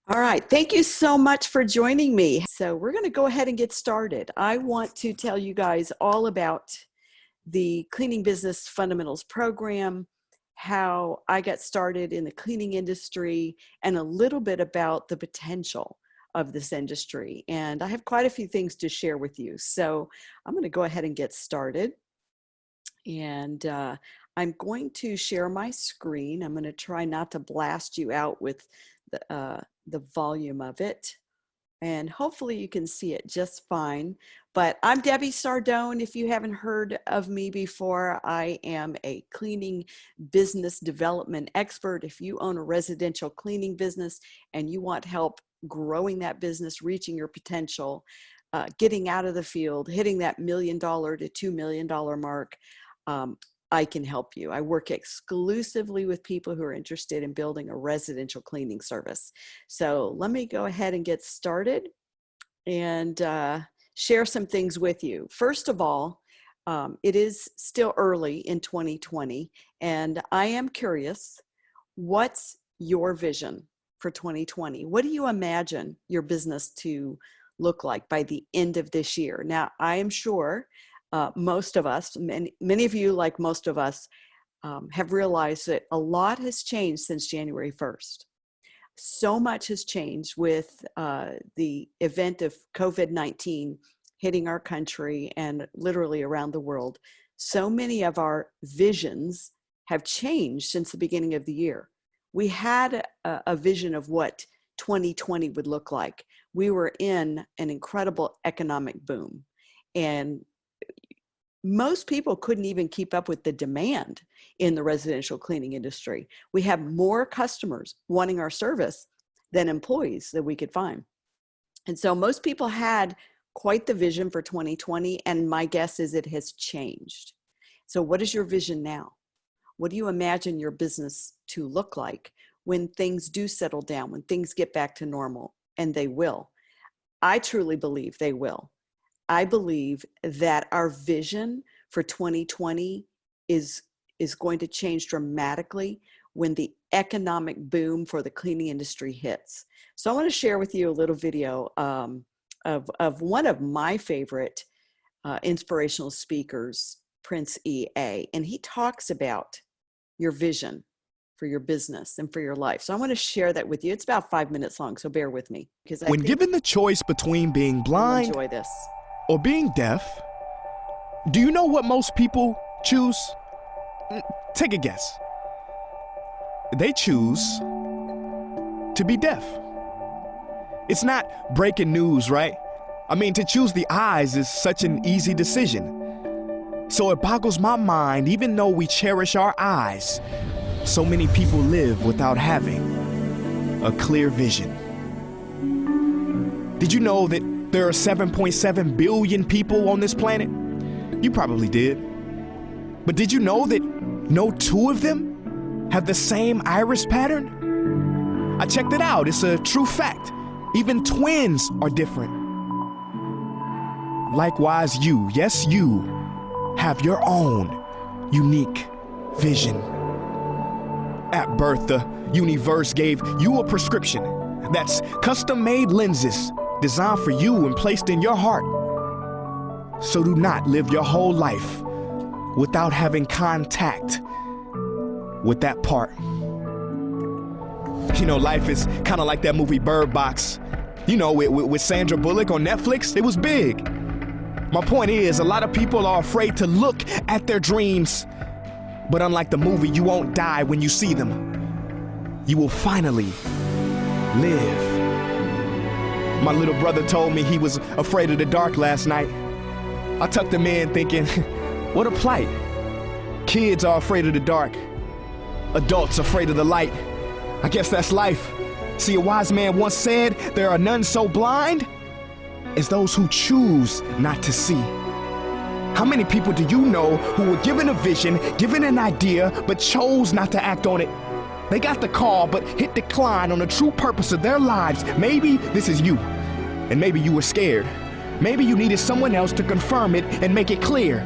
All right. Thank you so much for joining me. So we're going to go ahead and get started. I want to tell you guys all about the Cleaning Business Fundamentals program, how I got started in the cleaning industry, and a little bit about the potential of this industry. And I have quite a few things to share with you. So I'm going to go ahead and get started. And I'm going to share my screen. I'm going to try not to blast you out with the volume of it. And hopefully you can see it just fine. But I'm Debbie Sardone. If you haven't heard of me before, I am a cleaning business development expert. If you own a residential cleaning business and you want help growing that business, reaching your potential, getting out of the field, hitting that $1 million to $2 million mark, I can help you. I work exclusively with people who are interested in building a residential cleaning service. So let me go ahead and get started and share some things with you. First of all, it is still early in 2020, and I am curious, what's your vision for 2020? What do you imagine your business to look like by the end of this year? Now, I am sure most of us, many of you, like most of us, have realized that a lot has changed since January 1st. So much has changed with the event of COVID-19 hitting our country and literally around the world. So many of our visions have changed since the beginning of the year. We had a vision of what 2020 would look like. We were in an incredible economic boom, and most people couldn't even keep up with the demand in the residential cleaning industry. We have more customers wanting our service than employees that we could find. And so most people had quite the vision for 2020, and my guess is it has changed. So what is your vision now? What do you imagine your business to look like when things do settle down, when things get back to normal? And they will. I truly believe they will. I believe that our vision for 2020 is going to change dramatically when the economic boom for the cleaning industry hits. So I want to share with you a little video of one of my favorite inspirational speakers, Prince E.A., and he talks about your vision for your business and for your life. So I want to share that with you. It's about 5 minutes long, so bear with me, because when given the choice between being blind enjoy this or being deaf, do you know what most people choose? Take a guess. They choose to be deaf. It's not breaking news, right? I mean, to choose the eyes is such an easy decision. So it boggles my mind, even though we cherish our eyes, so many people live without having a clear vision. Did you know that there are 7.7 billion people on this planet? You probably did. But did you know that no two of them have the same iris pattern? I checked it out. It's a true fact. Even twins are different. Likewise, you, yes, you, have your own unique vision. At birth, the universe gave you a prescription that's custom-made lenses designed for you and placed in your heart. So do not live your whole life without having contact with that part. You know, life is kind of like that movie Bird Box. You know, with Sandra Bullock on Netflix. It was big. My point is, a lot of people are afraid to look at their dreams. But unlike the movie, you won't die when you see them. You will finally live. My little brother told me he was afraid of the dark last night. I tucked him in thinking, what a plight. Kids are afraid of the dark. Adults afraid of the light. I guess that's life. See, a wise man once said, there are none so blind as those who choose not to see. How many people do you know who were given a vision, given an idea, but chose not to act on it? They got the call, but hit decline on the true purpose of their lives. Maybe this is you, and maybe you were scared. Maybe you needed someone else to confirm it and make it clear.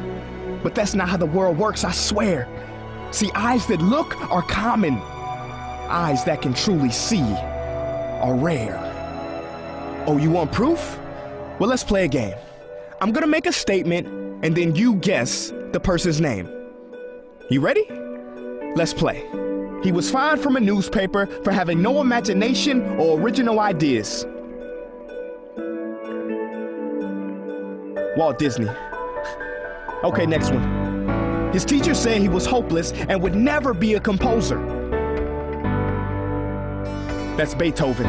But that's not how the world works, I swear. See, eyes that look are common. Eyes that can truly see are rare. Oh, you want proof? Well, let's play a game. I'm gonna make a statement and then you guess the person's name. You ready? Let's play. He was fired from a newspaper for having no imagination or original ideas. Walt Disney. Okay, next one. His teacher said he was hopeless and would never be a composer. That's Beethoven.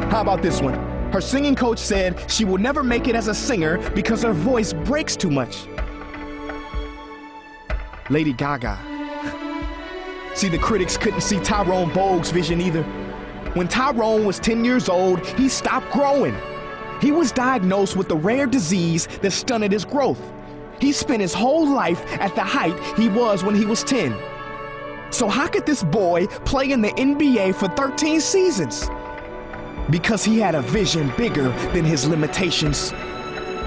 How about this one? Her singing coach said she will never make it as a singer because her voice breaks too much. Lady Gaga. See, the critics couldn't see Tyrone Bogue's vision either. When Tyrone was 10 years old, he stopped growing. He was diagnosed with a rare disease that stunted his growth. He spent his whole life at the height he was when he was 10. So how could this boy play in the NBA for 13 seasons? Because he had a vision bigger than his limitations.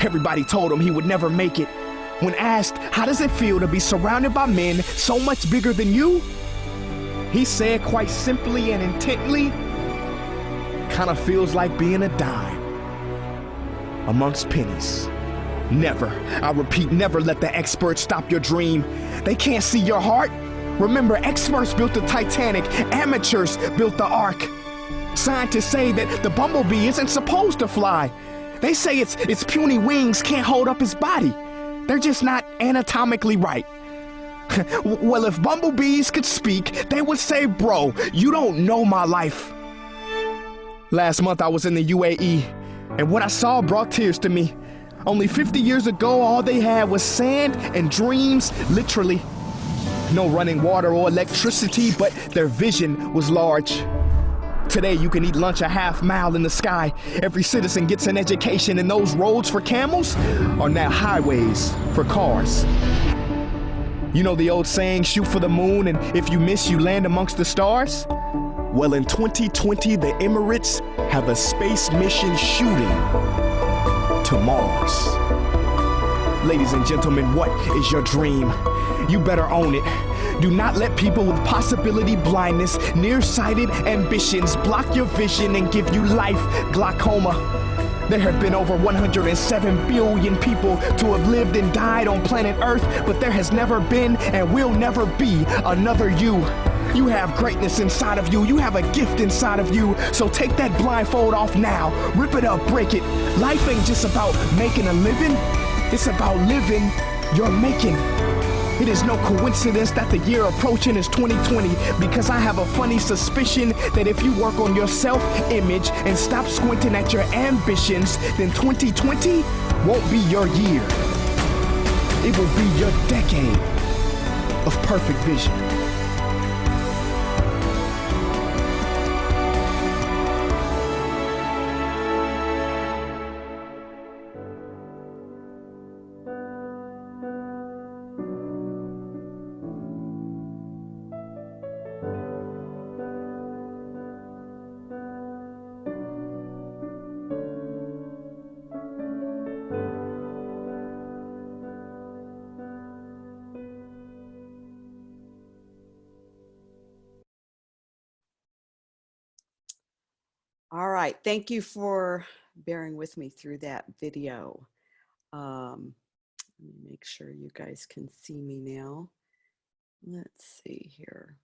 Everybody told him he would never make it. When asked, how does it feel to be surrounded by men so much bigger than you? He said quite simply and intently, kind of feels like being a dime amongst pennies. Never, I repeat, never let the experts stop your dream. They can't see your heart. Remember, experts built the Titanic, amateurs built the Ark. Scientists say that the bumblebee isn't supposed to fly. They say its puny wings can't hold up his body. They're just not anatomically right. Well, if bumblebees could speak, they would say, bro, you don't know my life. Last month I was in the UAE, and what I saw brought tears to me. Only 50 years ago, all they had was sand and dreams, literally. No running water or electricity, but their vision was large. Today, you can eat lunch a half mile in the sky. Every citizen gets an education, and those roads for camels are now highways for cars. You know the old saying, shoot for the moon, and if you miss, you land amongst the stars? Well, in 2020, the Emirates have a space mission shooting to Mars. Ladies and gentlemen, what is your dream? You better own it. Do not let people with possibility blindness, nearsighted ambitions block your vision and give you life glaucoma. There have been over 107 billion people to have lived and died on planet Earth, but there has never been and will never be another you. You have greatness inside of you. You have a gift inside of you. So take that blindfold off now. Rip it up, break it. Life ain't just about making a living. It's about living your making. It is no coincidence that the year approaching is 2020, because I have a funny suspicion that if you work on your self-image and stop squinting at your ambitions, then 2020 won't be your year. It will be your decade of perfect vision. All right, thank you for bearing with me through that video. Let me make sure you guys can see me now. Let's see here.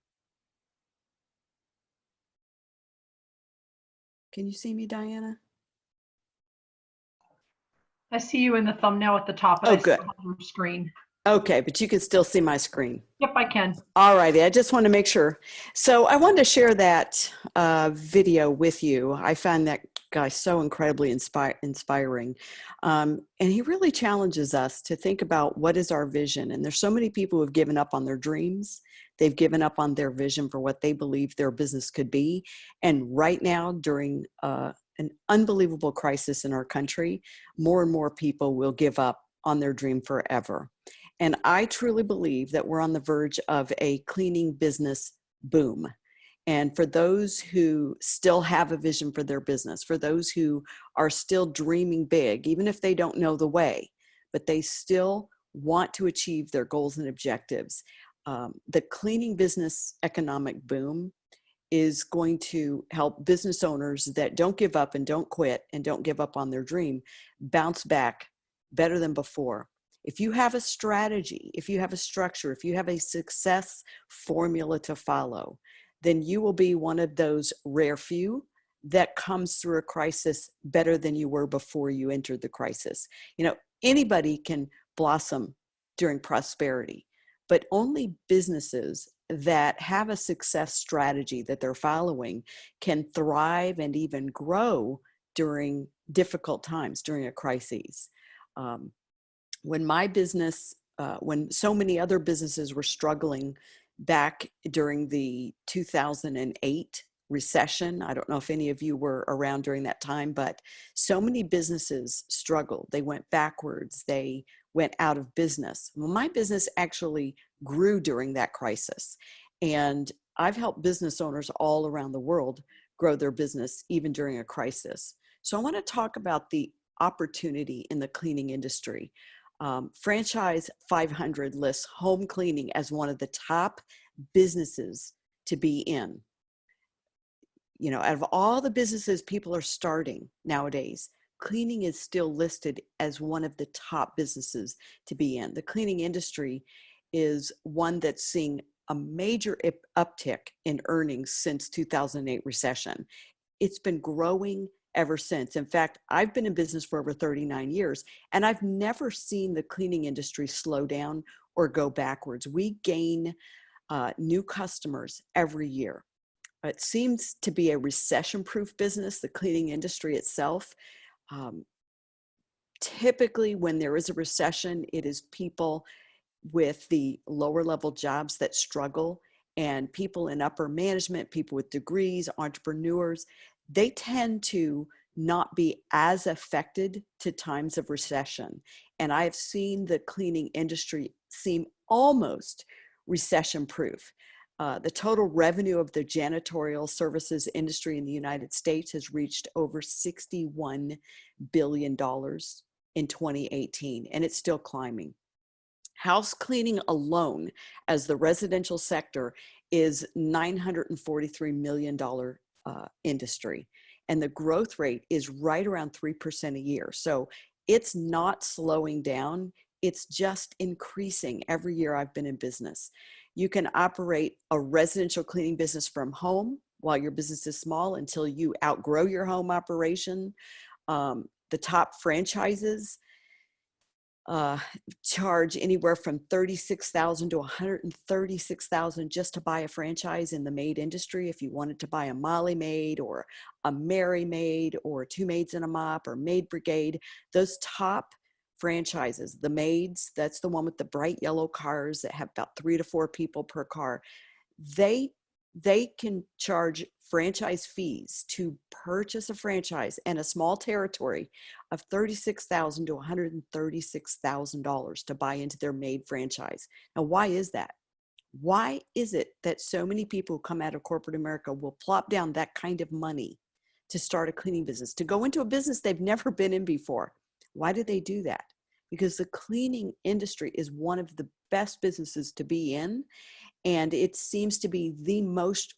Can you see me, Diana? I see you in the thumbnail at the top of good. your screen. Okay, but you can still see my screen. Yep, I can. All righty, I just want to make sure. So I wanted to share that video with you. I find that guy so incredibly inspiring. And he really challenges us to think about what is our vision. And there's so many people who have given up on their dreams. They've given up on their vision for what they believe their business could be. And right now, during an unbelievable crisis in our country, more and more people will give up on their dream forever. And I truly believe that we're on the verge of a cleaning business boom. And for those who still have a vision for their business, for those who are still dreaming big, even if they don't know the way, but they still want to achieve their goals and objectives, the cleaning business economic boom is going to help business owners that don't give up and don't quit and don't give up on their dream bounce back better than before. If you have a strategy, if you have a structure, if you have a success formula to follow, then you will be one of those rare few that comes through a crisis better than you were before you entered the crisis. You know, anybody can blossom during prosperity, but only businesses that have a success strategy that they're following can thrive and even grow during difficult times, during a crisis. When my business, when so many other businesses were struggling back during the 2008 recession, I don't know if any of you were around during that time, but so many businesses struggled. They went backwards. They went out of business. Well, my business actually grew during that crisis. And I've helped business owners all around the world grow their business, even during a crisis. So I want to talk about the opportunity in the cleaning industry. Franchise 500 lists home cleaning as one of the top businesses to be in. You know, out of all the businesses people are starting nowadays, cleaning is still listed as one of the top businesses to be in. The cleaning industry is one that's seeing a major uptick in earnings since 2008 recession. It's been growing ever since. In fact, I've been in business for over 39 years, and I've never seen the cleaning industry slow down or go backwards. We gain new customers every year. It seems to be a recession-proof business, the cleaning industry itself. Typically, when there is a recession, it is people with the lower level jobs that struggle, and people in upper management, people with degrees, entrepreneurs, they tend to not be as affected to times of recession. And I've seen the cleaning industry seem almost recession proof. The total revenue of the janitorial services industry in the United States has reached over $61 billion in 2018, and it's still climbing. House cleaning alone, as the residential sector, is $943 million industry. And the growth rate is right around 3% a year. So it's not slowing down. It's just increasing every year I've been in business. You can operate a residential cleaning business from home while your business is small until you outgrow your home operation. The top franchises charge anywhere from $36,000 to $136,000 just to buy a franchise in the maid industry. If you wanted to buy a Molly Maid or a Mary Maid or Two Maids and a Mop or Maid Brigade, those top franchises, the maids, that's the one with the bright yellow cars that have about 3 to 4 people per car. They can charge franchise fees to purchase a franchise and a small territory of $36,000 to $136,000 to buy into their maid franchise. Now, why is that? Why is it that so many people who come out of corporate America will plop down that kind of money to start a cleaning business, to go into a business they've never been in before? Why do they do that? Because the cleaning industry is one of the best businesses to be in. And it seems to be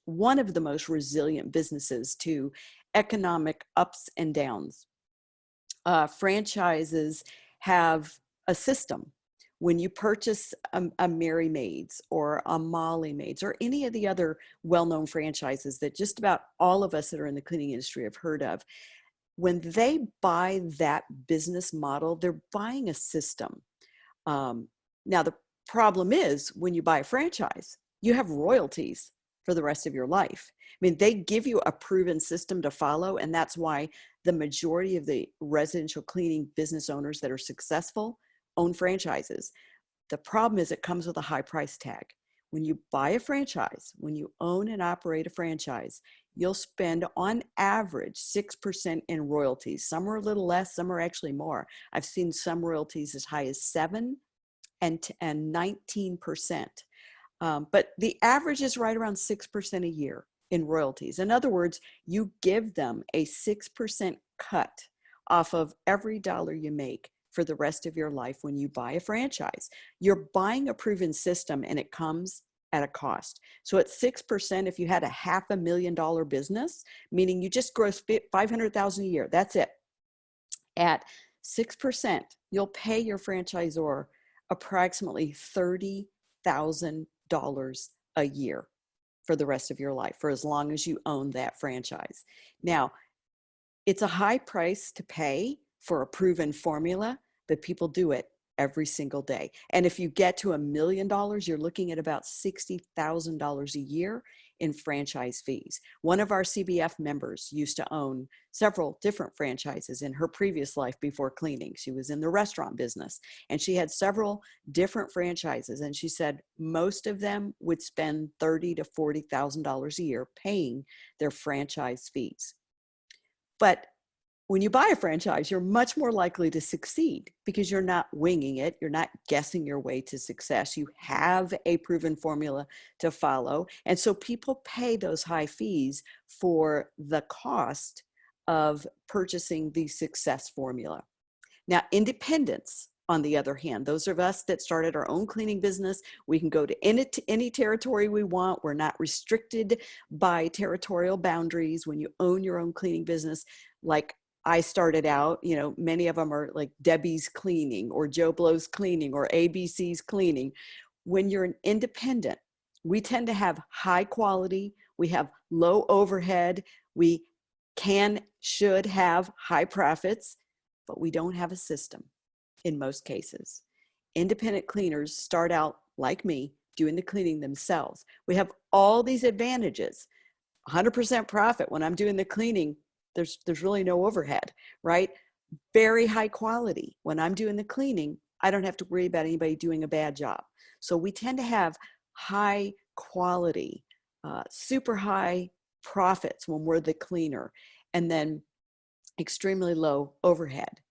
one of the most resilient businesses to economic ups and downs. Franchises have a system. When you purchase a Mary Maids or a Molly Maids or any of the other well-known franchises that just about all of us that are in the cleaning industry have heard of, when they buy that business model, they're buying a system. Now, the problem is when you buy a franchise, you have royalties for the rest of your life. I mean, they give you a proven system to follow, and that's why the majority of the residential cleaning business owners that are successful own franchises. The problem is it comes with a high price tag. When you buy a franchise, when you own and operate a franchise, you'll spend on average 6% in royalties. Some are a little less, some are actually more. I've seen some royalties as high as 7 and 19%. But the average is right around 6% a year in royalties. In other words, you give them a 6% cut off of every dollar you make for the rest of your life when you buy a franchise. You're buying a proven system, and it comes at a cost. So at 6%, if you had a $500,000 business, meaning you just gross $500,000 a year, that's it. At 6%, you'll pay your franchisor approximately $30,000 a year for the rest of your life, for as long as you own that franchise. Now, it's a high price to pay for a proven formula, but people do it every single day. And if you get to $1 million, you're looking at about $60,000 a year in franchise fees. One of our CBF members used to own several different franchises in her previous life before cleaning. She was in the restaurant business, and she had several different franchises. And she said most of them would spend $30,000 to $40,000 a year paying their franchise fees. But when you buy a franchise, you're much more likely to succeed because you're not winging it. You're not guessing your way to success. You have a proven formula to follow. And so people pay those high fees for the cost of purchasing the success formula. Now, independents, on the other hand, those of us that started our own cleaning business, we can go to any territory we want. We're not restricted by territorial boundaries. When you own your own cleaning business, like I started out, you know, many of them are like Debbie's Cleaning or Joe Blow's Cleaning or ABC's Cleaning. When you're an independent, we tend to have high quality, we have low overhead, we should have high profits, but we don't have a system in most cases. Independent cleaners start out like me, doing the cleaning themselves. We have all these advantages. 100% profit when I'm doing the cleaning. There's really no overhead, right? Very high quality. When I'm doing the cleaning, I don't have to worry about anybody doing a bad job. So we tend to have high quality, super high profits when we're the cleaner, and then extremely low overhead.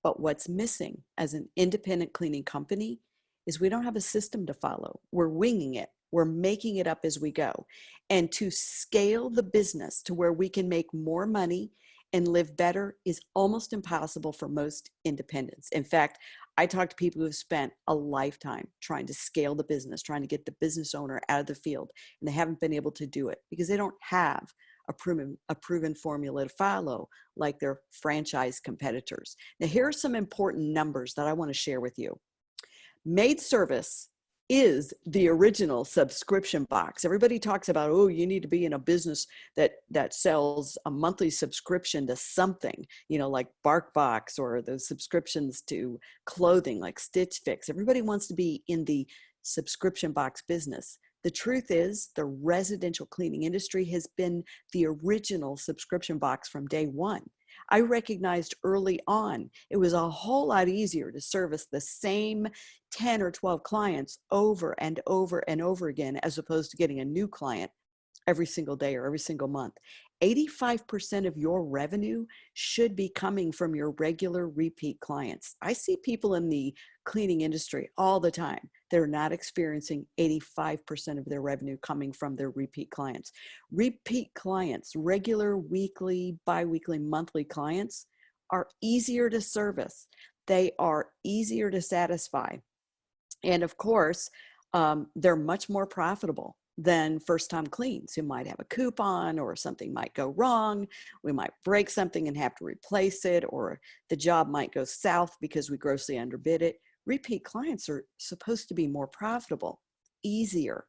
But what's missing as an independent cleaning company is we don't have a system to follow. We're winging it. We're making it up as we go. And to scale the business to where we can make more money and live better is almost impossible for most independents. In fact, I talk to people who have spent a lifetime trying to scale the business, trying to get the business owner out of the field, and they haven't been able to do it because they don't have a proven formula to follow like their franchise competitors. Now, here are some important numbers that I want to share with you. Maid service is the original subscription box. Everybody talks about, oh, you need to be in a business that sells a monthly subscription to something, you know, like BarkBox or those subscriptions to clothing like Stitch Fix. Everybody wants to be in the subscription box business. The truth is the residential cleaning industry has been the original subscription box from day one. I recognized early on it was a whole lot easier to service the same 10 or 12 clients over and over and over again, as opposed to getting a new client every single day or every single month. 85% of your revenue should be coming from your regular repeat clients. I see people in the cleaning industry all the time. They're not experiencing 85% of their revenue coming from their repeat clients. Repeat clients, regular, weekly, bi-weekly, monthly clients are easier to service. They are easier to satisfy. And of course, they're much more profitable than first-time cleans who might have a coupon or something might go wrong. We might break something and have to replace it, or the job might go south because we grossly underbid it. Repeat clients are supposed to be more profitable, easier,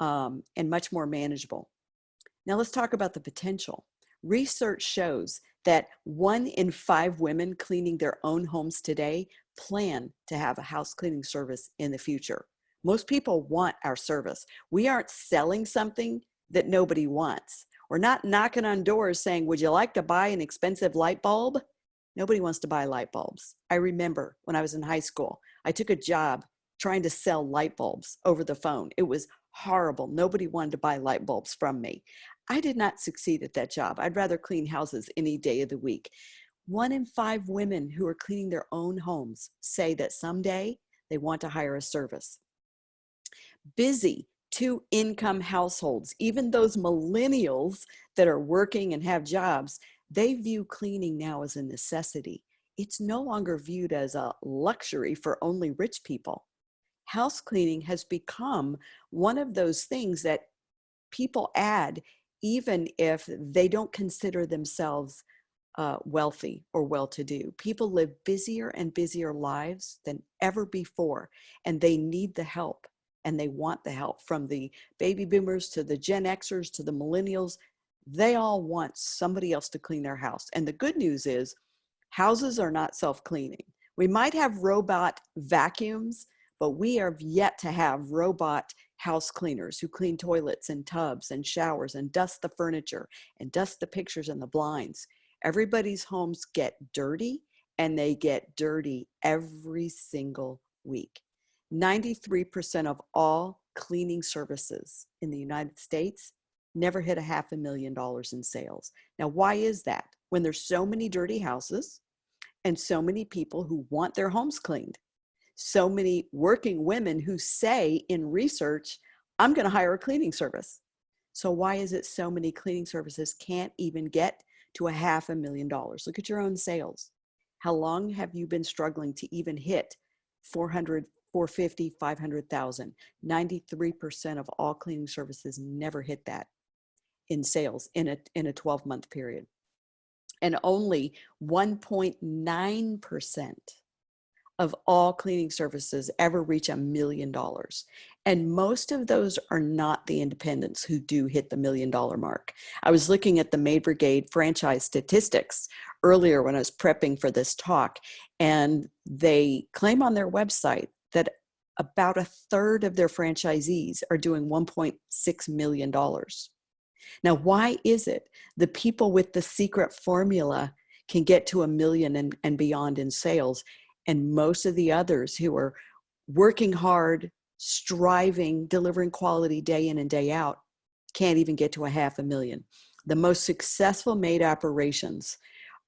and much more manageable. Now let's talk about the potential. Research shows that 1 in 5 women cleaning their own homes today plan to have a house cleaning service in the future. Most people want our service. We aren't selling something that nobody wants. We're not knocking on doors saying, would you like to buy an expensive light bulb? Nobody wants to buy light bulbs. I remember when I was in high school, I took a job trying to sell light bulbs over the phone. It was horrible. Nobody wanted to buy light bulbs from me. I did not succeed at that job. I'd rather clean houses any day of the week. 1 in 5 women who are cleaning their own homes say that someday they want to hire a service. Busy 2-income households, even those millennials that are working and have jobs, they view cleaning now as a necessity. It's no longer viewed as a luxury for only rich people. house cleaning has become one of those things that people add even if they don't consider themselves wealthy or well-to-do. People live busier and busier lives than ever before, and they need the help, and they want the help. From the baby boomers to the Gen Xers to the millennials, they all want somebody else to clean their house. And the good news is houses are not self-cleaning. We might have robot vacuums, but we have yet to have robot house cleaners who clean toilets and tubs and showers and dust the furniture and dust the pictures and the blinds. Everybody's homes get dirty, and they get dirty every single week. 93% of all cleaning services in the United States never hit $500,000 in sales. Now, why is that? When there's so many dirty houses and so many people who want their homes cleaned, so many working women who say in research, I'm going to hire a cleaning service. So why is it so many cleaning services can't even get to $500,000? Look at your own sales. How long have you been struggling to even hit 400, 450, 500,000? 93% of all cleaning services never hit that in sales in a 12-month period. And only 1.9% of all cleaning services ever reach $1 million. And most of those are not the independents who do hit the $1 million mark. I was looking at the Maid Brigade franchise statistics earlier when I was prepping for this talk, and they claim on their website that about a third of their franchisees are doing $1.6 million. Now, why is it the people with the secret formula can get to $1 million and beyond in sales, and most of the others who are working hard, striving, delivering quality day in and day out can't even get to $500,000? The most successful maid operations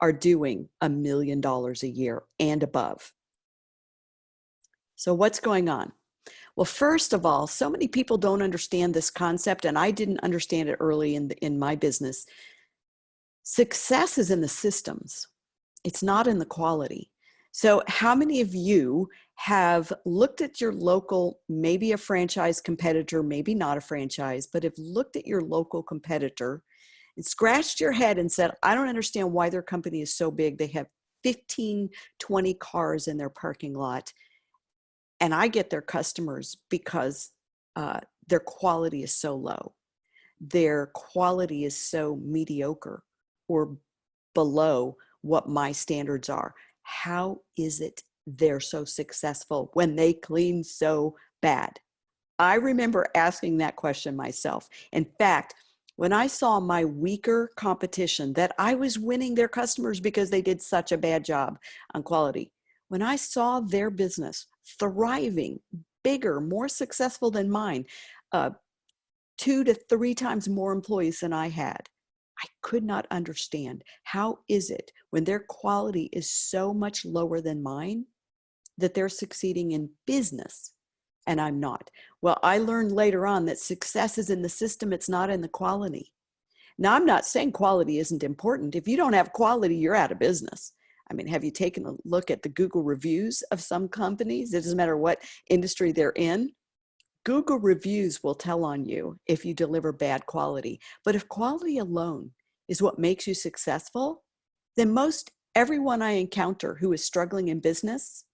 are doing $1 million a year and above. So what's going on? Well, first of all, so many people don't understand this concept, and I didn't understand it early in my business. Success is in the systems. It's not in the quality. So how many of you have looked at your local, maybe a franchise competitor, maybe not a franchise, but have looked at your local competitor and scratched your head and said, I don't understand why their company is so big. They have 15, 20 cars in their parking lot, and I get their customers because their quality is so low. Their quality is so mediocre or below what my standards are. How is it they're so successful when they clean so bad? I remember asking that question myself. In fact, when I saw my weaker competition, that I was winning their customers because they did such a bad job on quality, when I saw their business thriving, bigger, more successful than mine, 2 to 3 times more employees than I had, I could not understand, how is it when their quality is so much lower than mine that they're succeeding in business and I'm not? Well, I learned later on that success is in the system. It's not in the quality. Now, I'm not saying quality isn't important. If you don't have quality, you're out of business. I mean, have you taken a look at the Google reviews of some companies? It doesn't matter what industry they're in. Google reviews will tell on you if you deliver bad quality. But if quality alone is what makes you successful, then most everyone I encounter who is struggling in business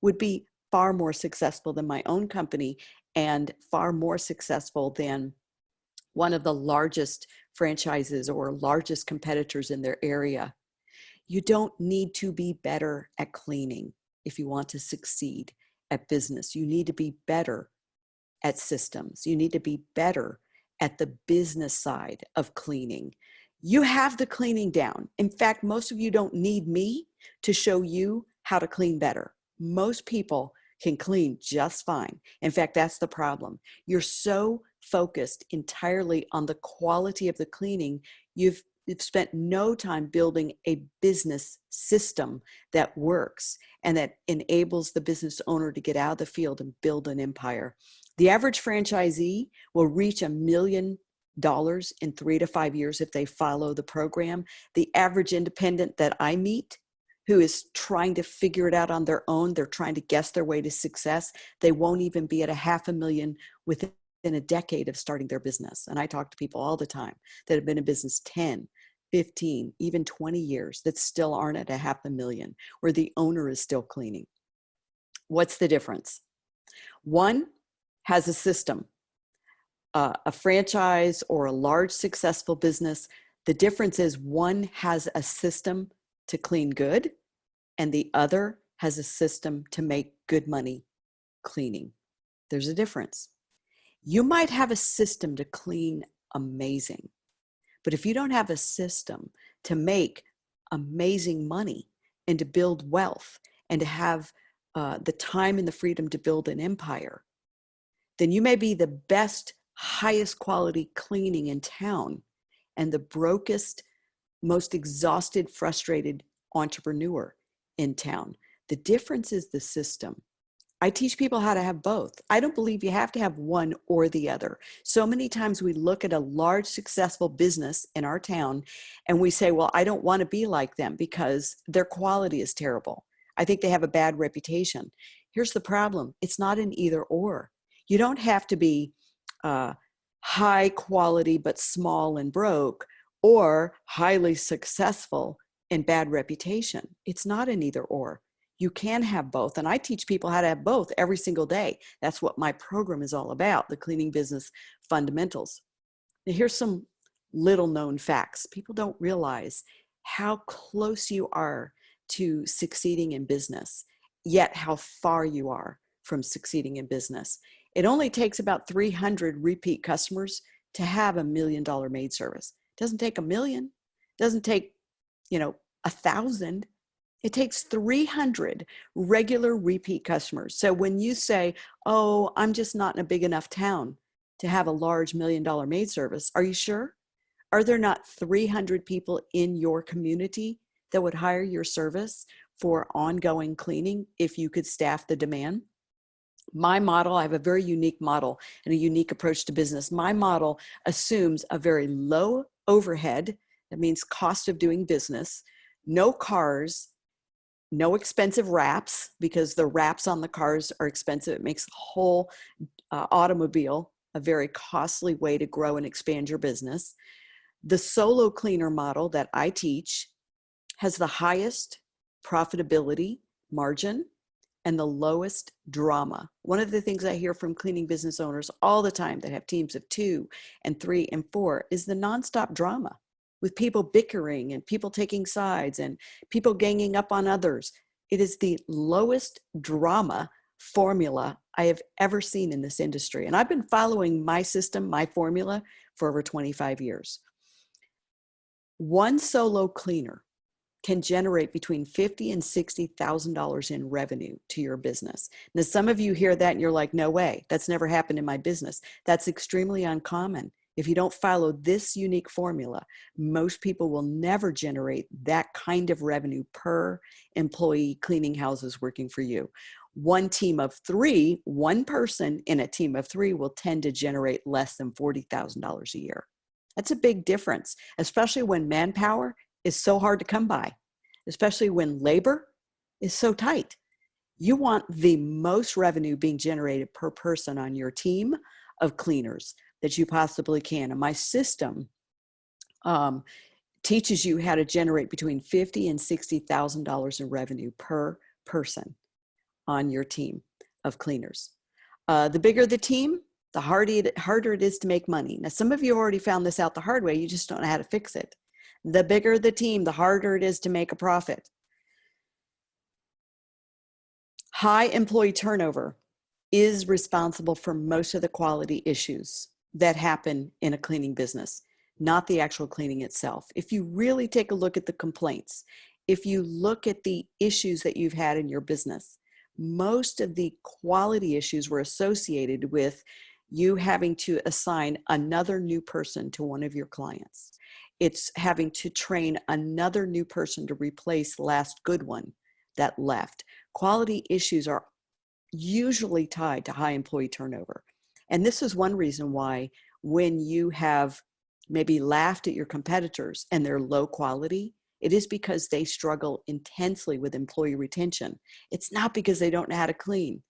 would be far more successful than my own company and far more successful than one of the largest franchises or largest competitors in their area. You don't need to be better at cleaning if you want to succeed at business. You need to be better at systems. You need to be better at the business side of cleaning. You have the cleaning down. In fact, most of you don't need me to show you how to clean better. Most people can clean just fine. In fact, that's the problem. You're so focused entirely on the quality of the cleaning, you've spent no time building a business system that works and that enables the business owner to get out of the field and build an empire. The average franchisee will reach $1 million in 3 to 5 years if they follow the program. The average independent that I meet who is trying to figure it out on their own. They're trying to guess their way to success. They won't even be at a $500,000 within a decade of starting their business. And I talk to people all the time that have been in business 10, 15, even 20 years that still aren't at a $500,000, where the owner is still cleaning. What's the difference? One has a system. A franchise or a large successful business, the difference is one has a system to clean good and the other has a system to make good money cleaning. There's a difference. You might have a system to clean amazing, but if you don't have a system to make amazing money and to build wealth and to have the time and the freedom to build an empire, then you may be the best, highest quality cleaning in town and the brokest, most exhausted, frustrated entrepreneur in town. The difference is the system. I teach people how to have both. I don't believe you have to have one or the other. So many times we look at a large, successful business in our town and we say, well, I don't want to be like them because their quality is terrible. I think they have a bad reputation. Here's the problem. It's not an either or. You don't have to be high quality but small and broke, or highly successful and bad reputation. It's not an either or. You can have both. And I teach people how to have both every single day. That's what my program is all about, the Cleaning Business Fundamentals. Now, here's some little known facts. People don't realize how close you are to succeeding in business, yet how far you are from succeeding in business. It only takes about 300 repeat customers to have $1 million maid service. It doesn't take 1 million. It doesn't take, 1,000. It takes 300 regular repeat customers. So when you say, oh, I'm just not in a big enough town to have a large $1 million maid service, are you sure? Are there not 300 people in your community that would hire your service for ongoing cleaning if you could staff the demand? My model, I have a very unique model and a unique approach to business. My model assumes a very low overhead, that means cost of doing business, no cars, no expensive wraps, because the wraps on the cars are expensive. It makes the whole automobile a very costly way to grow and expand your business. The solo cleaner model that I teach has the highest profitability margin and the lowest drama. One of the things I hear from cleaning business owners all the time that have teams of 2 and 3 and 4 is the nonstop drama with people bickering and people taking sides and people ganging up on others. It is the lowest drama formula I have ever seen in this industry. And I've been following my system, my formula, for over 25 years. One solo cleaner can generate between $50,000 and $60,000 in revenue to your business. Now, some of you hear that and you're like, no way, that's never happened in my business. That's extremely uncommon. If you don't follow this unique formula, most people will never generate that kind of revenue per employee cleaning houses working for you. One team of 3, one person in a team of 3 will tend to generate less than $40,000 a year. That's a big difference, especially when manpower is so hard to come by, especially when labor is so tight. You want the most revenue being generated per person on your team of cleaners that you possibly can. And my system teaches you how to generate between $50,000 and $60,000 in revenue per person on your team of cleaners. The bigger the team, the harder it is to make money. Now, some of you already found this out the hard way. You just don't know how to fix it. The bigger the team, the harder it is to make a profit. High employee turnover is responsible for most of the quality issues that happen in a cleaning business, not the actual cleaning itself. If you really take a look at the complaints, if you look at the issues that you've had in your business, most of the quality issues were associated with you having to assign another new person to one of your clients. It's having to train another new person to replace the last good one that left. Quality issues are usually tied to high employee turnover. And this is one reason why when you have maybe laughed at your competitors and their low quality, it is because they struggle intensely with employee retention. It's not because they don't know how to clean.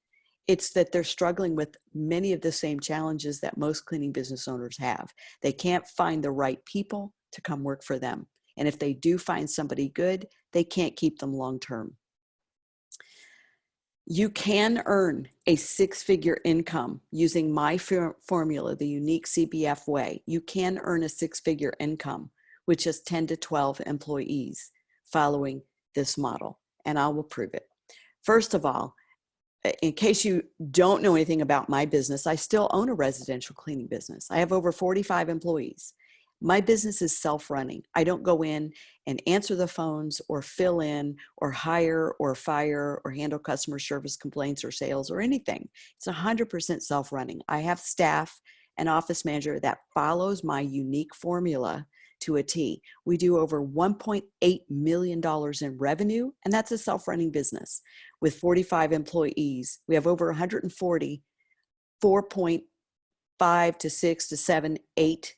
It's that they're struggling with many of the same challenges that most cleaning business owners have. They can't find the right people to come work for them. And if they do find somebody good, they can't keep them long term. You can earn a six-figure income using my formula, the unique CBF way. You can earn a six-figure income with just 10 to 12 employees following this model, and I will prove it. First of all, in case you don't know anything about my business, I still own a residential cleaning business. I have over 45 employees. My business is self-running. I don't go in and answer the phones or fill in or hire or fire or handle customer service complaints or sales or anything. It's 100% self-running. I have staff and office manager that follows my unique formula to a T. We do over $1.8 million in revenue, and that's a self-running business with 45 employees. We have over 140, 4.5 to 6 to 7, 8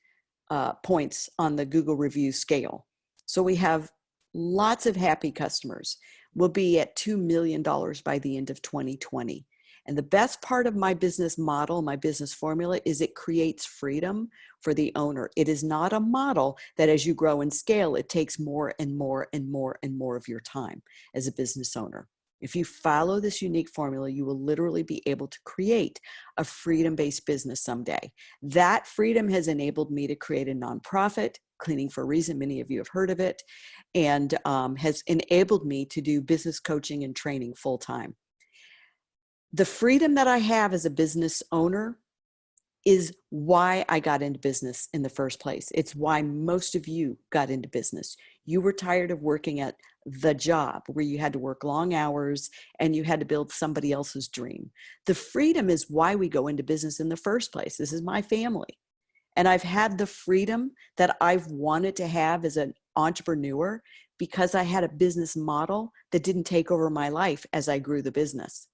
points on the Google review scale. So we have lots of happy customers. We'll be at $2 million by the end of 2020. And the best part of my business model, my business formula, is it creates freedom for the owner. It is not a model that as you grow and scale, it takes more and more and more and more of your time as a business owner. If you follow this unique formula, you will literally be able to create a freedom-based business someday. That freedom has enabled me to create a nonprofit, Cleaning for a Reason. Many of you have heard of it, and has enabled me to do business coaching and training full-time. The freedom that I have as a business owner is why I got into business in the first place. It's why most of you got into business. You were tired of working at the job where you had to work long hours and you had to build somebody else's dream. The freedom is why we go into business in the first place. This is my family. And I've had the freedom that I've wanted to have as an entrepreneur because I had a business model that didn't take over my life as I grew the business.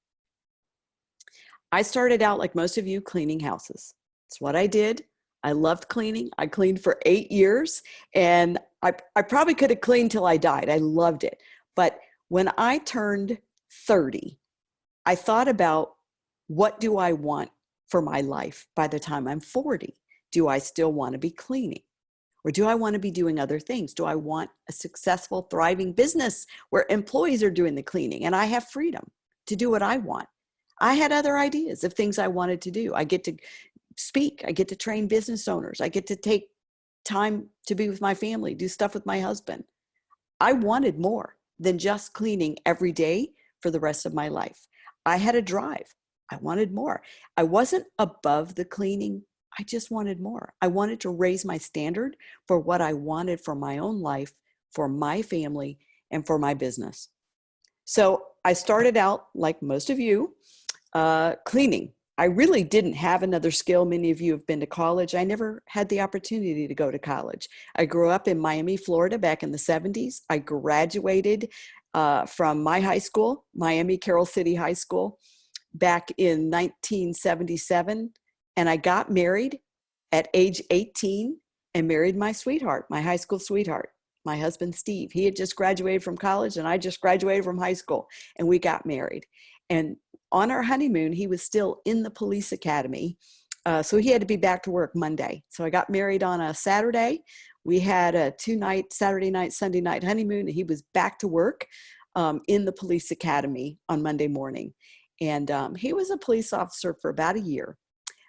I started out like most of you cleaning houses. It's what I did. I loved cleaning. I cleaned for 8 years and I probably could have cleaned till I died. I loved it. But when I turned 30, I thought about what do I want for my life by the time I'm 40? Do I still want to be cleaning? Or do I want to be doing other things? Do I want a successful, thriving business where employees are doing the cleaning and I have freedom to do what I want? I had other ideas of things I wanted to do. I get to speak. I get to train business owners. I get to take time to be with my family, do stuff with my husband. I wanted more than just cleaning every day for the rest of my life. I had a drive. I wanted more. I wasn't above the cleaning. I just wanted more. I wanted to raise my standard for what I wanted for my own life, for my family, and for my business. So I started out, like most of you, cleaning. I really didn't have another skill. Many of you have been to college. I never had the opportunity to go to college. I grew up in Miami, Florida back in the 70s. I graduated from my high school, Miami Carroll City High School, back in 1977. And I got married at age 18 and married my sweetheart, my high school sweetheart, my husband, Steve. He had just graduated from college and I just graduated from high school, and we got married. And on our honeymoon, he was still in the police academy. So he had to be back to work Monday. So I got married on a Saturday. We had a 2-night, Saturday night, Sunday night honeymoon, and he was back to work in the police academy on Monday morning. And he was a police officer for about a year,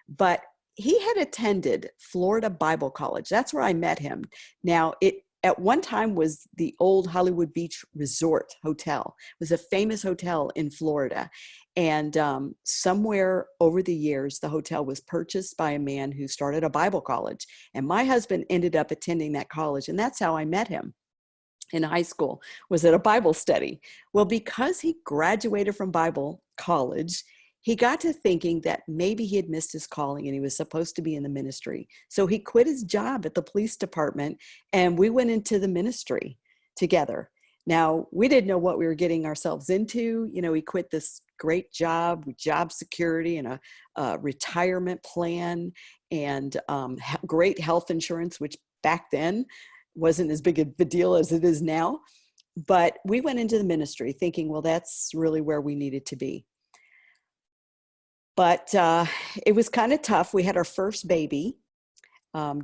but he had attended Florida Bible College. That's where I met him. Now, it at one time was the old Hollywood Beach Resort Hotel. It was a famous hotel in Florida. And somewhere over the years, the hotel was purchased by a man who started a Bible college. And my husband ended up attending that college. And that's how I met him in high school, was at a Bible study. Well, because he graduated from Bible college, he got to thinking that maybe he had missed his calling and he was supposed to be in the ministry. So he quit his job at the police department and we went into the ministry together. Now, we didn't know what we were getting ourselves into. You know, he quit this great job with job security and a retirement plan and great health insurance, which back then wasn't as big of a deal as it is now. But we went into the ministry thinking, well, that's really where we needed to be. But it was kind of tough. We had our first baby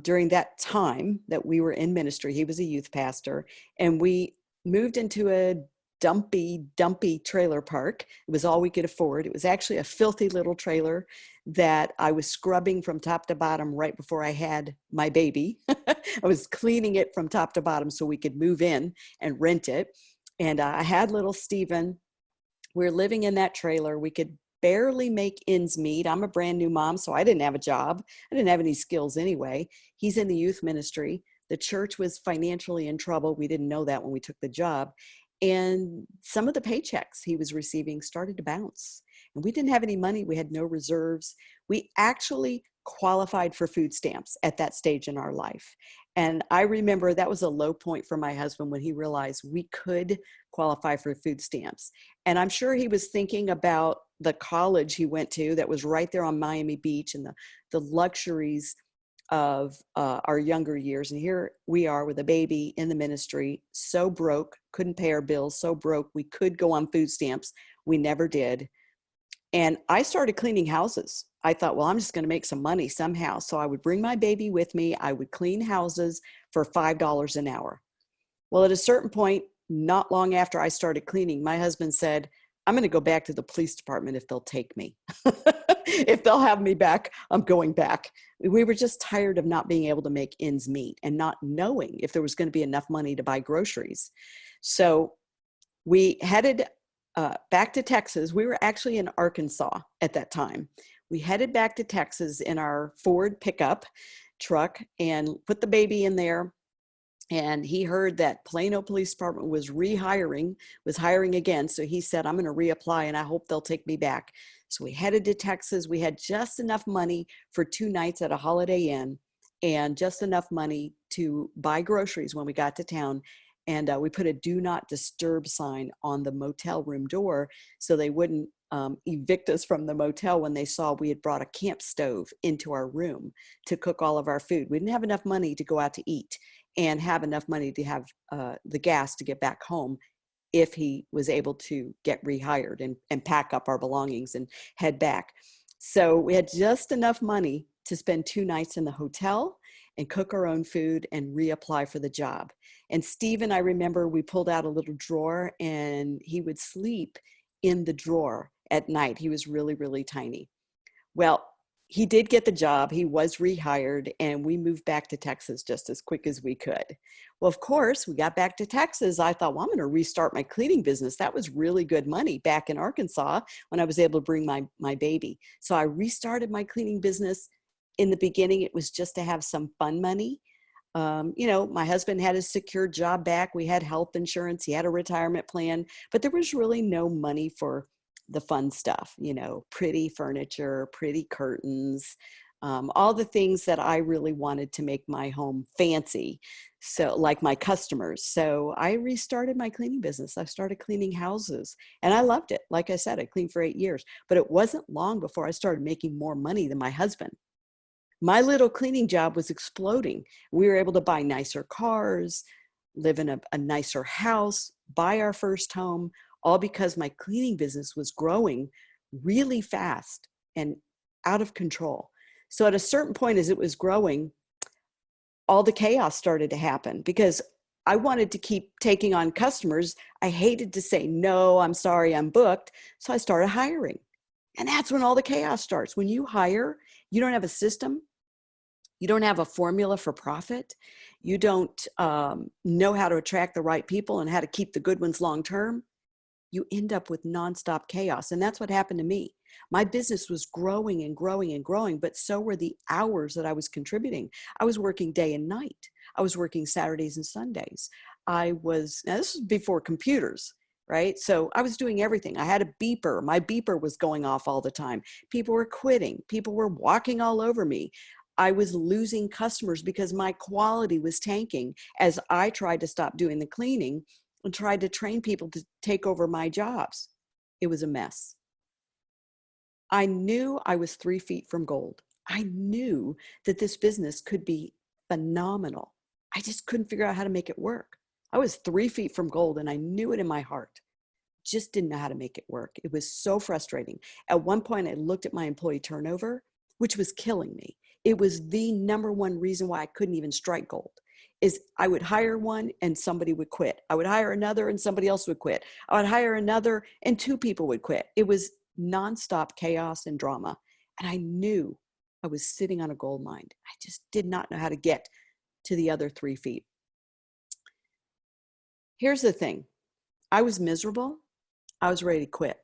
during that time that we were in ministry. He was a youth pastor, and we moved into a dumpy trailer park. It was all we could afford. It was actually a filthy little trailer that I was scrubbing from top to bottom right before I had my baby. I was cleaning it from top to bottom so we could move in and rent it. And I had little Steven. We were living in that trailer. We could barely make ends meet. I'm a brand new mom, so I didn't have a job. I didn't have any skills anyway. He's in the youth ministry. The church was financially in trouble. We didn't know that when we took the job. And some of the paychecks he was receiving started to bounce. And we didn't have any money. We had no reserves. We actually qualified for food stamps at that stage in our life. And I remember that was a low point for my husband when he realized we could qualify for food stamps. And I'm sure he was thinking about the college he went to that was right there on Miami Beach and the luxuries of our younger years. And here we are with a baby in the ministry, so broke, couldn't pay our bills, so broke, we could go on food stamps. We never did. And I started cleaning houses. I thought, well, I'm just going to make some money somehow. So I would bring my baby with me. I would clean houses for $5 an hour. Well, at a certain point, not long after I started cleaning, my husband said, I'm going to go back to the police department if they'll take me. If they'll have me back, I'm going back. We were just tired of not being able to make ends meet and not knowing if there was going to be enough money to buy groceries. So we headed back to Texas. We were actually in Arkansas at that time. We headed back to Texas in our Ford pickup truck and put the baby in there. And he heard that Plano Police Department was hiring again. So he said, I'm going to reapply and I hope they'll take me back. So we headed to Texas. We had just enough money for 2 nights at a Holiday Inn and just enough money to buy groceries when we got to town. And we put a do not disturb sign on the motel room door so they wouldn't evict us from the motel when they saw we had brought a camp stove into our room to cook all of our food. We didn't have enough money to go out to eat and have enough money to have the gas to get back home if he was able to get rehired and pack up our belongings and head back. So we had just enough money to spend 2 nights in the hotel and cook our own food and reapply for the job. And Stephen, I remember we pulled out a little drawer and he would sleep in the drawer at night. He was really, really tiny. Well, he did get the job. He was rehired and we moved back to Texas just as quick as we could. Well, of course, we got back to Texas. I thought, well, I'm going to restart my cleaning business. That was really good money back in Arkansas when I was able to bring my baby. So I restarted my cleaning business. In the beginning, it was just to have some fun money. My husband had his secure job back. We had health insurance. He had a retirement plan, but there was really no money for the fun stuff, pretty furniture, pretty curtains, all the things that I really wanted to make my home fancy. So like my customers. So I restarted my cleaning business. I started cleaning houses and I loved it. Like I said, I cleaned for 8 years, but it wasn't long before I started making more money than my husband. My little cleaning job was exploding. We were able to buy nicer cars, live in a nicer house, buy our first home, all because my cleaning business was growing really fast and out of control. So at a certain point as it was growing, all the chaos started to happen because I wanted to keep taking on customers. I hated to say, no, I'm sorry, I'm booked. So I started hiring. And that's when all the chaos starts. When you hire, you don't have a system. You don't have a formula for profit. You don't know how to attract the right people and how to keep the good ones long term. You end up with nonstop chaos. And that's what happened to me. My business was growing and growing and growing, but so were the hours that I was contributing. I was working day and night. I was working Saturdays and Sundays. Now this was before computers, right? So I was doing everything. I had a beeper. My beeper was going off all the time. People were quitting. People were walking all over me. I was losing customers because my quality was tanking as I tried to stop doing the cleaning and tried to train people to take over my jobs. It was a mess. I knew I was 3 feet from gold. I knew that this business could be phenomenal. I just couldn't figure out how to make it work. I was 3 feet from gold and I knew it in my heart. Just didn't know how to make it work. It was so frustrating. At one point, I looked at my employee turnover, which was killing me. It was the number one reason why I couldn't even strike gold. Is I would hire one and somebody would quit. I would hire another and somebody else would quit. I would hire another and 2 people would quit. It was nonstop chaos and drama. And I knew I was sitting on a gold mine. I just did not know how to get to the other 3 feet. Here's the thing. I was miserable. I was ready to quit.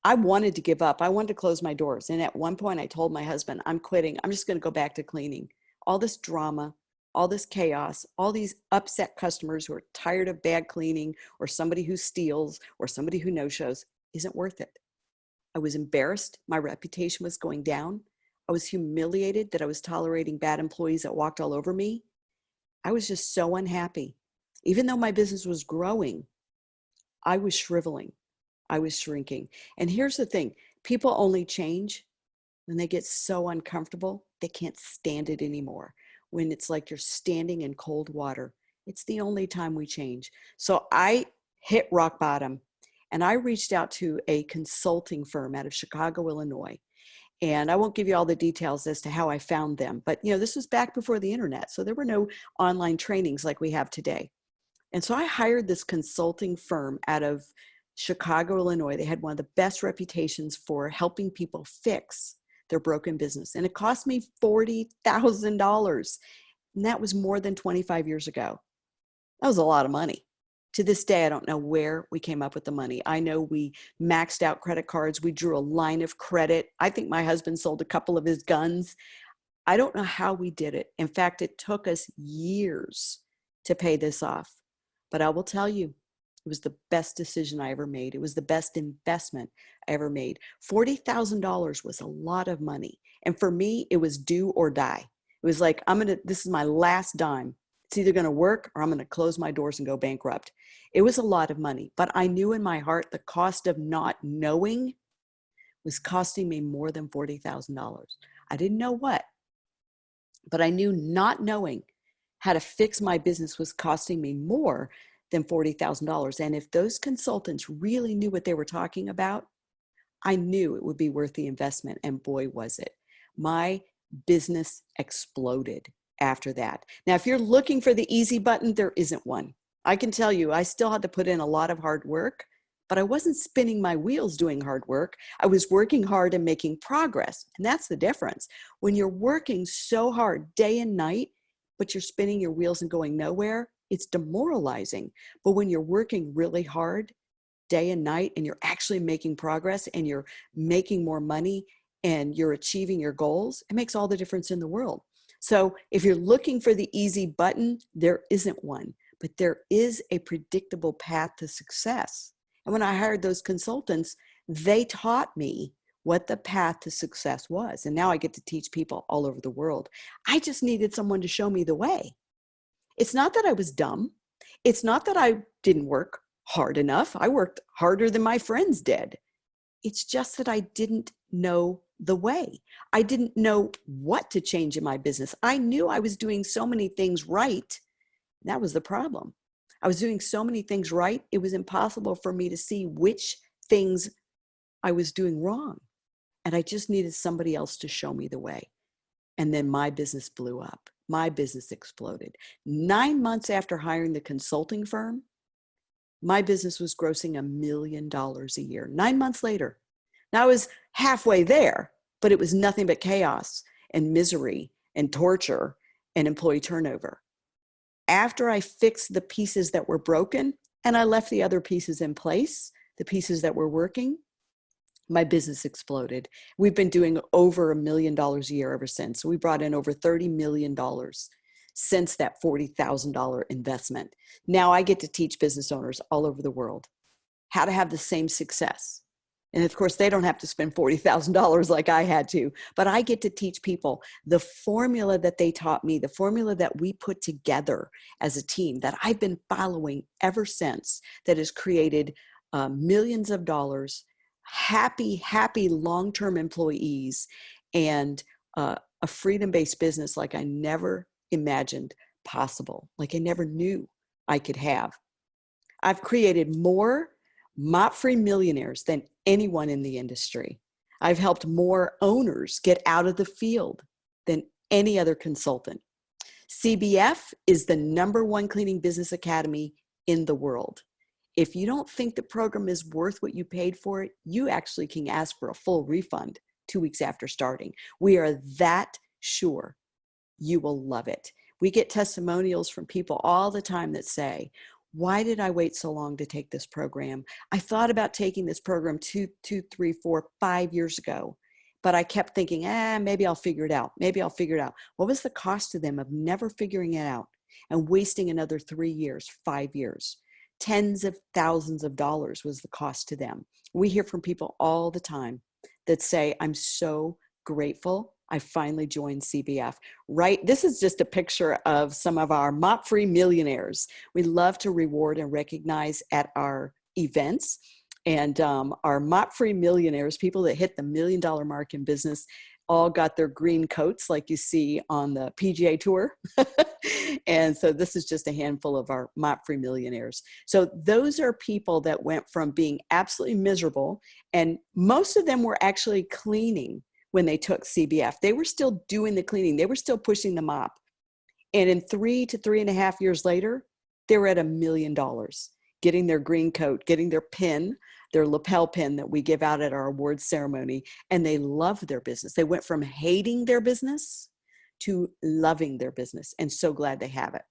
I wanted to give up. I wanted to close my doors. And at one point I told my husband, I'm quitting. I'm just going to go back to cleaning. All this drama, all this chaos, all these upset customers who are tired of bad cleaning or somebody who steals or somebody who no-shows isn't worth it. I was embarrassed. My reputation was going down. I was humiliated that I was tolerating bad employees that walked all over me. I was just so unhappy. Even though my business was growing, I was shriveling. I was shrinking. And here's the thing. People only change when they get so uncomfortable, they can't stand it anymore. When it's like you're standing in cold water, it's the only time we change. So I hit rock bottom and I reached out to a consulting firm out of Chicago, Illinois. And I won't give you all the details as to how I found them, but this was back before the internet. So there were no online trainings like we have today. And so I hired this consulting firm out of Chicago, Illinois. They had one of the best reputations for helping people fix their broken business. And it cost me $40,000. And that was more than 25 years ago. That was a lot of money. To this day, I don't know where we came up with the money. I know we maxed out credit cards. We drew a line of credit. I think my husband sold a couple of his guns. I don't know how we did it. In fact, it took us years to pay this off. But I will tell you, it was the best decision I ever made. It was the best investment I ever made. $40,000 was a lot of money. And for me, it was do or die. It was like, this is my last dime. It's either going to work or I'm going to close my doors and go bankrupt. It was a lot of money, but I knew in my heart the cost of not knowing was costing me more than $40,000. I didn't know what, but I knew not knowing how to fix my business was costing me more than $40,000. And if those consultants really knew what they were talking about, I knew it would be worth the investment. And boy, was it. My business exploded after that. Now, if you're looking for the easy button, there isn't one. I can tell you, I still had to put in a lot of hard work, but I wasn't spinning my wheels doing hard work. I was working hard and making progress. And that's the difference. When you're working so hard day and night, but you're spinning your wheels and going nowhere, it's demoralizing. But when you're working really hard day and night and you're actually making progress and you're making more money and you're achieving your goals, it makes all the difference in the world. So if you're looking for the easy button, there isn't one, but there is a predictable path to success. And when I hired those consultants, they taught me what the path to success was. And now I get to teach people all over the world. I just needed someone to show me the way. It's not that I was dumb. It's not that I didn't work hard enough. I worked harder than my friends did. It's just that I didn't know the way. I didn't know what to change in my business. I knew I was doing so many things right. That was the problem. I was doing so many things right. It was impossible for me to see which things I was doing wrong. And I just needed somebody else to show me the way. And then my business blew up. My business exploded. 9 months after hiring the consulting firm, my business was grossing $1 million a year. 9 months later. Now I was halfway there, but it was nothing but chaos and misery and torture and employee turnover. After I fixed the pieces that were broken and I left the other pieces in place, the pieces that were working, my business exploded. We've been doing over $1 million a year ever since. So we brought in over $30 million since that $40,000 investment. Now I get to teach business owners all over the world how to have the same success. And of course, they don't have to spend $40,000 like I had to, but I get to teach people the formula that they taught me, the formula that we put together as a team that I've been following ever since, that has created millions of dollars, happy long-term employees, and a freedom-based business like I never imagined possible, like I never knew I could have. I've created more mop-free millionaires than anyone in the industry. I've helped more owners get out of the field than any other consultant. CBF is the #1 cleaning business academy in the world. If you don't think the program is worth what you paid for it, you actually can ask for a full refund 2 weeks after starting. We are that sure you will love it. We get testimonials from people all the time that say, why did I wait so long to take this program? I thought about taking this program 2, 3, 4, 5 years ago, but I kept thinking, maybe I'll figure it out. Maybe I'll figure it out. What was the cost to them of never figuring it out and wasting another 3 years, 5 years? Tens of thousands of dollars was the cost to them. We hear from people all the time that say, I'm so grateful I finally joined CBF. Right? This is just a picture of some of our mop-free millionaires. We love to reward and recognize at our events. And our mop-free millionaires, people that hit the $1 million mark in business, all got their green coats like you see on the PGA Tour. And so this is just a handful of our mop-free millionaires. So those are people that went from being absolutely miserable, and most of them were actually cleaning when they took CBF. They were still doing the cleaning. They were still pushing the mop. And in 3 to 3.5 years later, they were at $1 million, getting their green coat, getting their pin, their lapel pin that we give out at our awards ceremony. And they love their business. They went from hating their business to loving their business, and so glad they have it.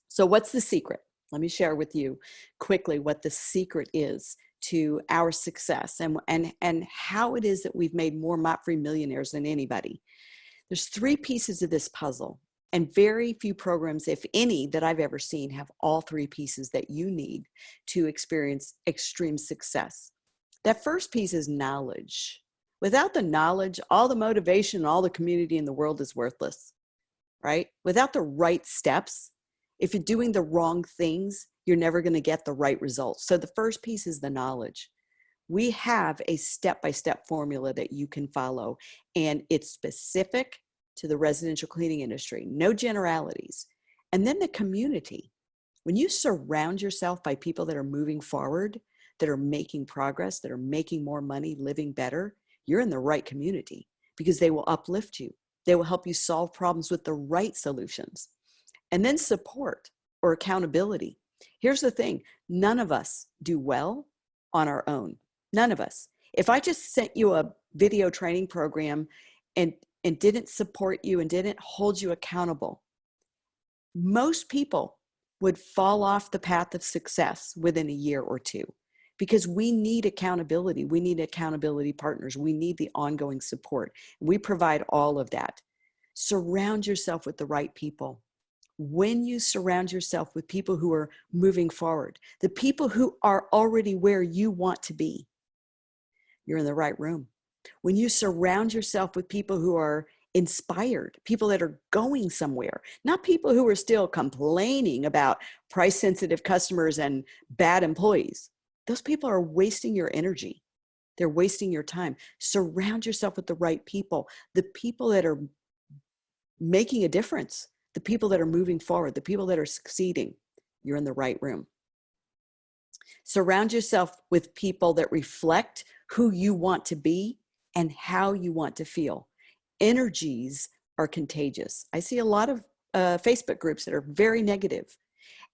So what's the secret? Let me share with you quickly what the secret is to our success and how it is that we've made more mop-free millionaires than anybody. There's 3 pieces of this puzzle, and very few programs, if any, that I've ever seen have all 3 pieces that you need to experience extreme success. That first piece is knowledge. Without the knowledge, all the motivation, all the community in the world is worthless, right? Without the right steps, if you're doing the wrong things, you're never going to get the right results. So the first piece is the knowledge. We have a step-by-step formula that you can follow, and it's specific to the residential cleaning industry, no generalities. And then the community. When you surround yourself by people that are moving forward, that are making progress, that are making more money, living better, you're in the right community because they will uplift you. They will help you solve problems with the right solutions. And then support or accountability. Here's the thing, none of us do well on our own. None of us. If I just sent you a video training program and didn't support you and didn't hold you accountable, most people would fall off the path of success within a year or 2 because we need accountability. We need accountability partners. We need the ongoing support. We provide all of that. Surround yourself with the right people. When you surround yourself with people who are moving forward, the people who are already where you want to be, you're in the right room. When you surround yourself with people who are inspired, people that are going somewhere, not people who are still complaining about price-sensitive customers and bad employees, those people are wasting your energy. They're wasting your time. Surround yourself with the right people, the people that are making a difference. The people that are moving forward, the people that are succeeding, you're in the right room. Surround yourself with people that reflect who you want to be and how you want to feel. Energies are contagious. I see a lot of Facebook groups that are very negative,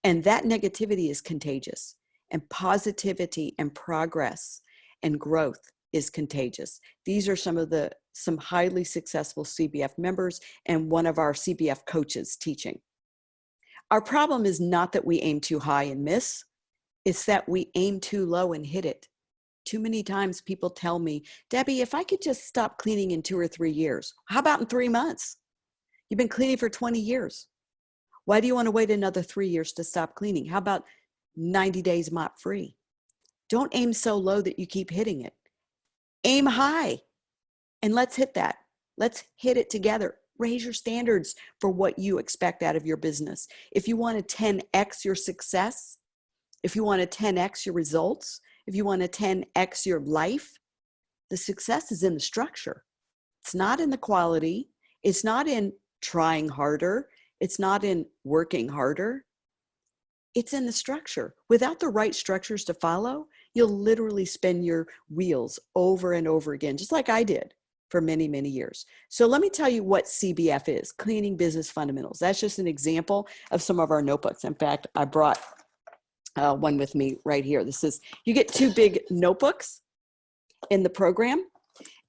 and that negativity is contagious. And positivity and progress and growth is contagious. These are some highly successful CBF members and one of our CBF coaches teaching. Our problem is not that we aim too high and miss, it's that we aim too low and hit it. Too many times people tell me, Debbie, if I could just stop cleaning in 2 or 3 years, how about in 3 months? You've been cleaning for 20 years. Why do you want to wait another 3 years to stop cleaning? How about 90 days mop free? Don't aim so low that you keep hitting it. Aim high and let's hit that. Let's hit it together. Raise your standards for what you expect out of your business. If you want to 10x your success, if you want to 10x your results, if you want to 10x your life, the success is in the structure. It's not in the quality. It's not in trying harder. It's not in working harder. It's in the structure. Without the right structures to follow, you'll literally spin your wheels over and over again, just like I did for many, many years. So let me tell you what CBF is, Cleaning Business Fundamentals. That's just an example of some of our notebooks. In fact, I brought one with me right here. You get 2 big notebooks in the program,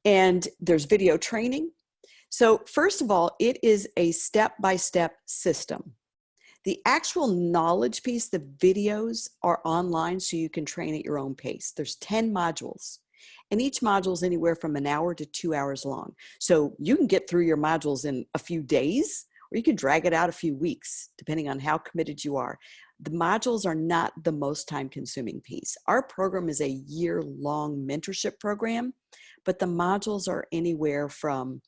and there's video training. So first of all, it is a step-by-step system. The actual knowledge piece, the videos are online so you can train at your own pace. There's 10 modules, and each module is anywhere from an hour to 2 hours long. So you can get through your modules in a few days, or you can drag it out a few weeks, depending on how committed you are. The modules are not the most time-consuming piece. Our program is a year-long mentorship program, but the modules are anywhere from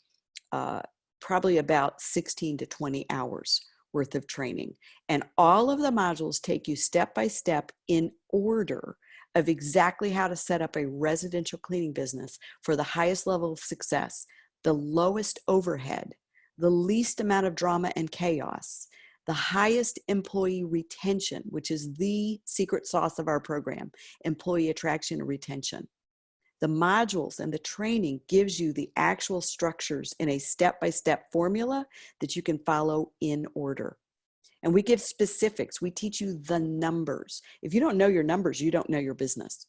probably about 16 to 20 hours worth of training. And all of the modules take you step by step in order of exactly how to set up a residential cleaning business for the highest level of success, the lowest overhead, the least amount of drama and chaos, the highest employee retention, which is the secret sauce of our program, employee attraction and retention. The modules and the training gives you the actual structures in a step-by-step formula that you can follow in order. And we give specifics. We teach you the numbers. If you don't know your numbers, you don't know your business.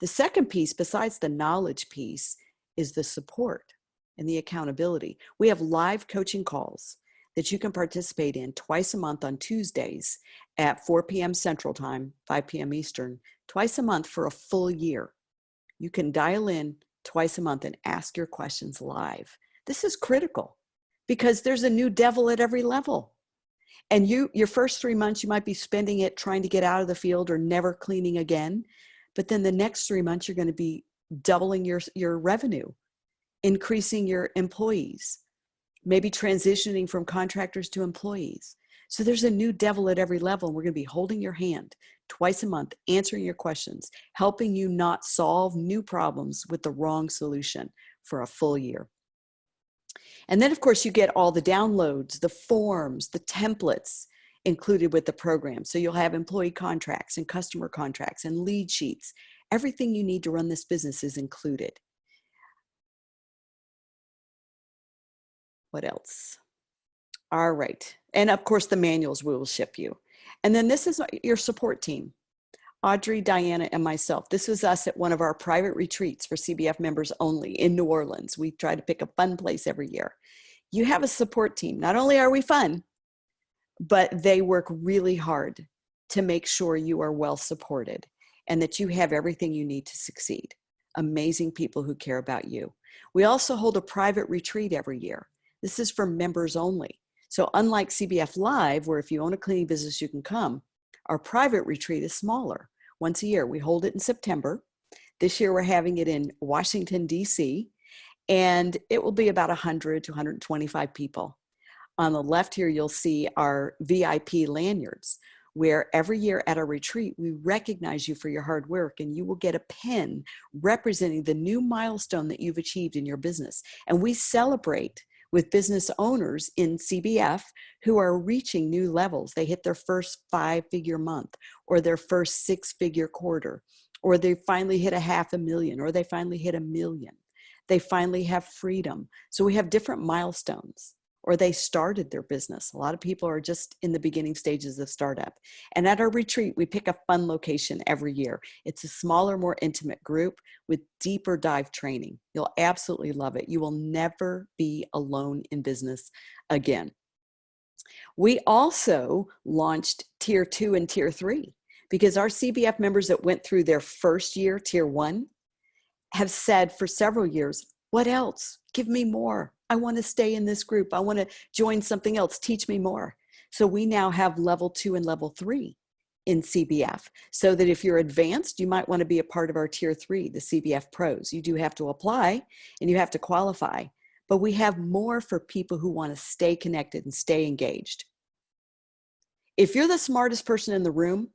The second piece, besides the knowledge piece, is the support and the accountability. We have live coaching calls that you can participate in twice a month on Tuesdays at 4 p.m. Central Time, 5 p.m. Eastern, twice a month for a full year. You can dial in twice a month and ask your questions live. This is critical because there's a new devil at every level. And your first 3 months, you might be spending it trying to get out of the field or never cleaning again. But then the next 3 months, you're going to be doubling your revenue, increasing your employees, maybe transitioning from contractors to employees. So there's a new devil at every level, and we're going to be holding your hand twice a month, answering your questions, helping you not solve new problems with the wrong solution for a full year. And then, of course, you get all the downloads, the forms, the templates included with the program. So you'll have employee contracts and customer contracts and lead sheets. Everything you need to run this business is included. What else? All right. And of course, the manuals we will ship you. And then this is your support team, Audrey, Diana, and myself. This was us at one of our private retreats for CBF members only in New Orleans. We try to pick a fun place every year. You have a support team. Not only are we fun, but they work really hard to make sure you are well supported and that you have everything you need to succeed. Amazing people who care about you. We also hold a private retreat every year. This is for members only. So unlike CBF Live, where if you own a cleaning business, you can come, our private retreat is smaller. Once a year, we hold it in September. This year, we're having it in Washington, D.C., and it will be about 100 to 125 people. On the left here, you'll see our VIP lanyards, where every year at our retreat, we recognize you for your hard work, and you will get a pin representing the new milestone that you've achieved in your business. And we celebrate with business owners in CBF who are reaching new levels. They hit their first 5-figure month, or their first 6-figure quarter, or they finally hit $500,000, or they finally hit $1 million. They finally have freedom. So we have different milestones, or they started their business. A lot of people are just in the beginning stages of startup. And at our retreat, we pick a fun location every year. It's a smaller, more intimate group with deeper dive training. You'll absolutely love it. You will never be alone in business again. We also launched Tier 2 and Tier 3 because our CBF members that went through their first year, Tier 1, have said for several years, what else? Give me more. I want to stay in this group. I want to join something else. Teach me more. So we now have level 2 and level 3 in CBF, so that if you're advanced, you might want to be a part of our Tier 3, the CBF Pros. You do have to apply and you have to qualify, but we have more for people who want to stay connected and stay engaged. If you're the smartest person in the room,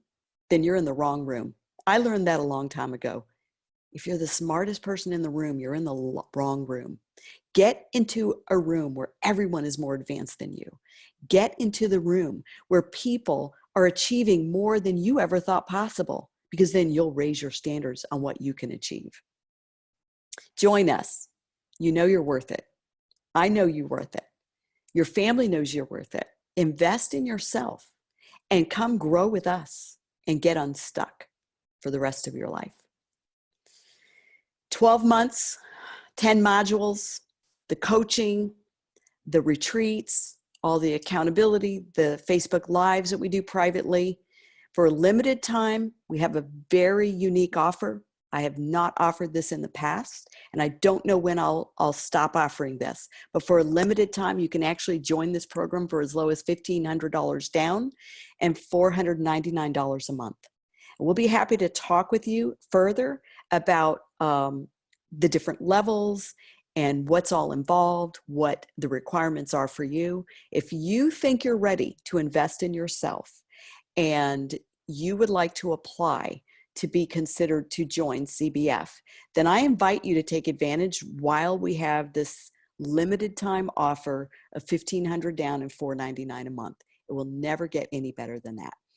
then you're in the wrong room. I learned that a long time ago. If you're the smartest person in the room, you're in the wrong room. Get into a room where everyone is more advanced than you. Get into the room where people are achieving more than you ever thought possible, because then you'll raise your standards on what you can achieve. Join us. You know you're worth it. I know you're worth it. Your family knows you're worth it. Invest in yourself and come grow with us and get unstuck for the rest of your life. 12 months, 10 modules, the coaching, the retreats, all the accountability, the Facebook Lives that we do privately. For a limited time, we have a very unique offer. I have not offered this in the past, and I don't know when I'll stop offering this. But for a limited time, you can actually join this program for as low as $1,500 down and $499 a month. And we'll be happy to talk with you further about the different levels and what's all involved, what the requirements are for you. If you think you're ready to invest in yourself and you would like to apply to be considered to join CBF, then I invite you to take advantage while we have this limited time offer of $1,500 down and $499 a month. It will never get any better than that.